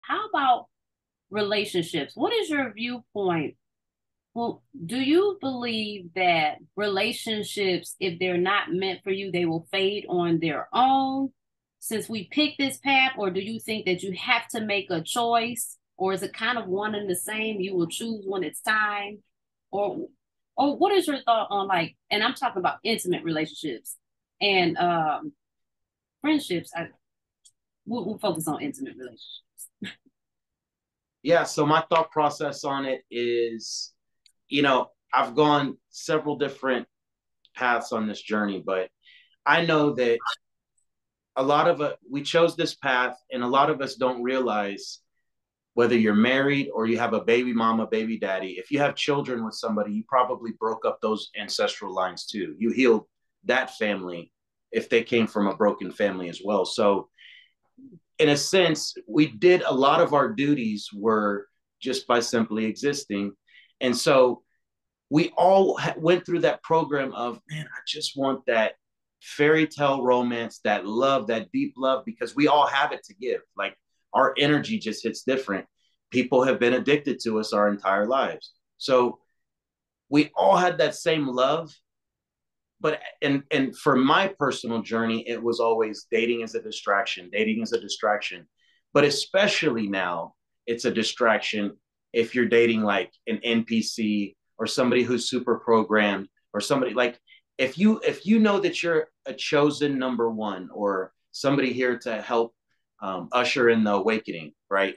how about relationships? What is your viewpoint? Well, do you believe that relationships, if they're not meant for you, they will fade on their own since we picked this path? Or do you think that you have to make a choice? Or is it kind of one and the same? You will choose when it's time? Or or what is your thought on, like, and I'm talking about intimate relationships and friendships. We'll focus on intimate relationships. Yeah, so my thought process on it is, I've gone several different paths on this journey, but I know that a lot of it, we chose this path, and a lot of us don't realize whether you're married or you have a baby mama, baby daddy. If you have children with somebody, you probably broke up those ancestral lines too. You healed that family if they came from a broken family as well. So, in a sense, we did a lot of our duties were just by simply existing. And so we all went through that program of, man, I just want that fairy tale romance, that love, that deep love, because we all have it to give. Like our energy just hits different. People have been addicted to us our entire lives. So we all had that same love. But and for my personal journey, it was always dating as a distraction, dating as a distraction. But especially now, it's a distraction if you're dating like an NPC or somebody who's super programmed or somebody like if you know that you're a chosen number one or somebody here to help usher in the awakening, right?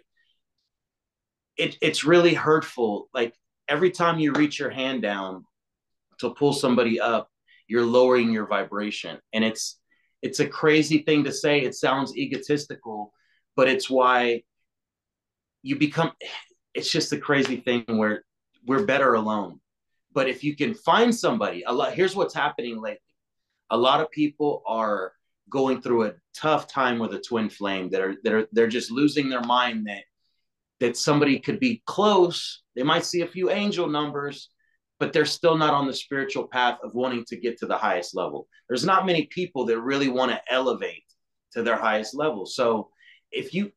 It's really hurtful. Like every time you reach your hand down to pull somebody up, you're lowering your vibration. And it's a crazy thing to say. It sounds egotistical, but it's why you become it's just a crazy thing where we're better alone. But if you can find somebody, here's what's happening lately. A lot of people are going through a tough time with a twin flame they're just losing their mind that somebody could be close. They might see a few angel numbers, but they're still not on the spiritual path of wanting to get to the highest level. There's not many people that really want to elevate to their highest level. So if you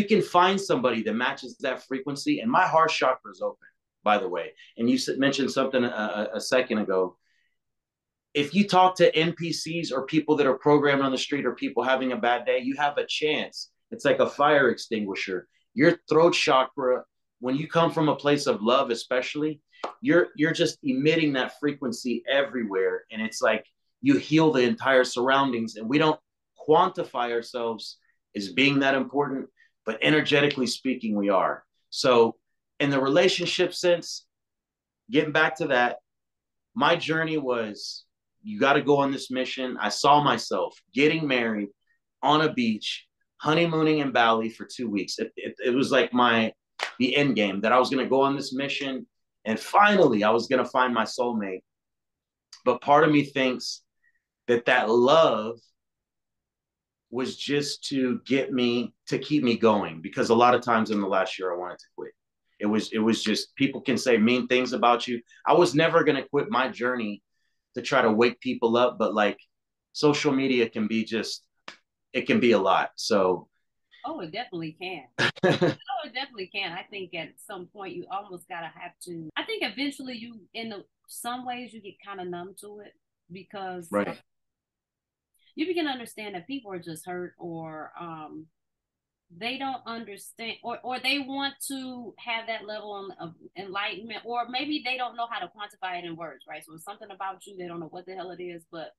can find somebody that matches that frequency, and my heart chakra is open, by the way, and you mentioned something a second ago. If you talk to NPCs or people that are programmed on the street or people having a bad day, you have a chance. It's like a fire extinguisher. Your throat chakra, when you come from a place of love, especially, you're just emitting that frequency everywhere. And it's like you heal the entire surroundings. And we don't quantify ourselves as being that important, but energetically speaking, we are. So in the relationship sense, getting back to that, my journey was you got to go on this mission. I saw myself getting married on a beach, honeymooning in Bali for 2 weeks. It was like the end game that I was going to go on this mission, and finally I was going to find my soulmate. But part of me thinks that love was just to keep me going, because a lot of times in the last year I wanted to quit. It was just, people can say mean things about you. I was never going to quit my journey to try to wake people up, but like social media can be just, it can be a lot. So Oh, it definitely can. Oh, it definitely can. I think at some point you almost gotta have to. I think eventually some ways you get kind of numb to it because right. you begin to understand that people are just hurt, or they don't understand, or they want to have that level of enlightenment, or maybe they don't know how to quantify it in words, right? So it's something about you, they don't know what the hell it is, but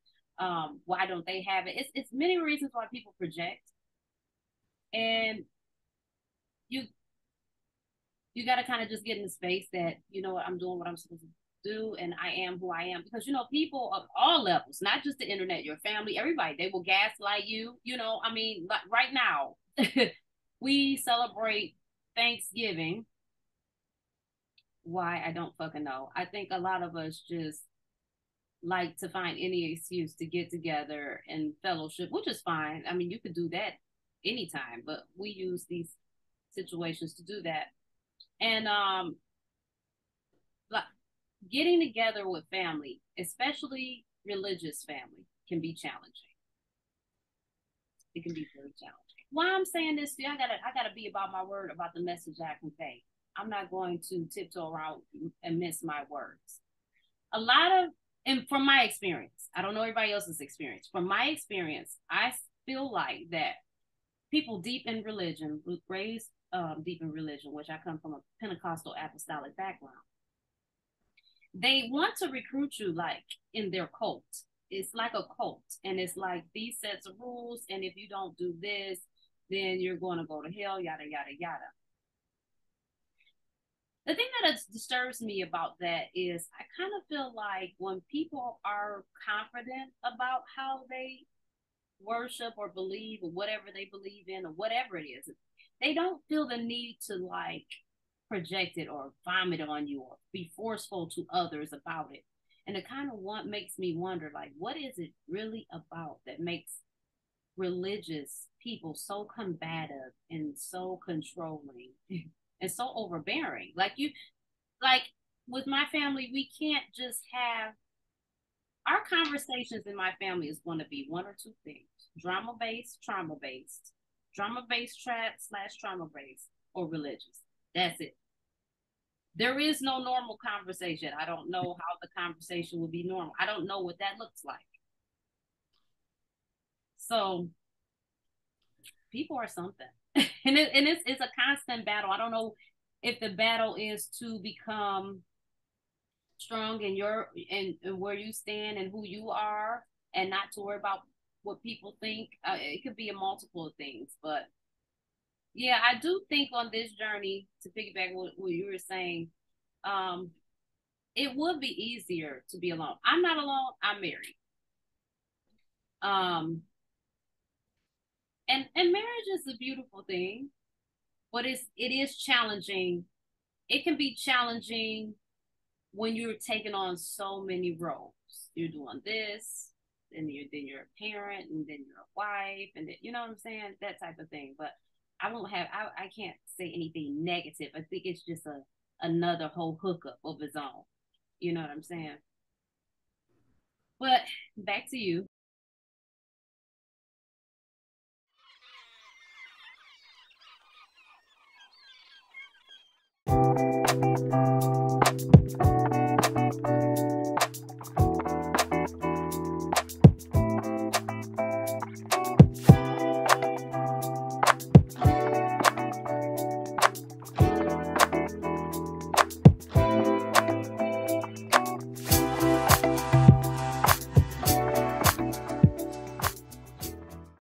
why don't they have it? It's many reasons why people project, and you you got to kind of just get in the space that, you know what, I'm doing what I'm supposed to do, and I am who I am. Because, people of all levels, not just the internet, your family, everybody, they will gaslight you. I mean, like right now, we celebrate Thanksgiving. Why? I don't fucking know. I think a lot of us just like to find any excuse to get together and fellowship, which is fine. I mean, you could do that anytime, but we use these situations to do that. And like getting together with family, especially religious family, can be challenging. It can be very challenging. why I'm saying this to you, I gotta be about my word about the message I convey. I'm not going to tiptoe around and miss my words. A lot of, and from my experience, I don't know everybody else's experience. From my experience, I feel like that people deep in religion, raised deep in religion, which I come from a Pentecostal apostolic background, they want to recruit you like in their cult. It's like a cult, and it's like these sets of rules, and if you don't do this, then you're going to go to hell, yada yada yada. The thing that disturbs me about that is I kind of feel like when people are confident about how they worship or believe or whatever they believe in or whatever it is, they don't feel the need to like project it or vomit on you or be forceful to others about it. And it kind of makes me wonder, like, what is it really about that makes religious people so combative and so controlling and so overbearing? Like with my family, we can't just have our conversations in my family is going to be one or two things: drama based, trauma based, drama based, trauma based, or religious. That's it. There is no normal conversation. I don't know how the conversation will be normal. I don't know what that looks like. So people are something. And it's a constant battle. I don't know if the battle is to become strong in your and where you stand and who you are, and not to worry about what people think. It could be a multiple of things, but yeah, I do think on this journey, to piggyback what you were saying, um, it would be easier to be alone. I'm not alone. I'm married. Um, and marriage is a beautiful thing, but it is challenging. It can be challenging when you're taking on so many roles. You're doing this, then you're a parent, and then you're a wife, and then, you know what I'm saying? That type of thing. But I can't say anything negative. I think it's just another whole hookup of its own. You know what I'm saying? But back to you.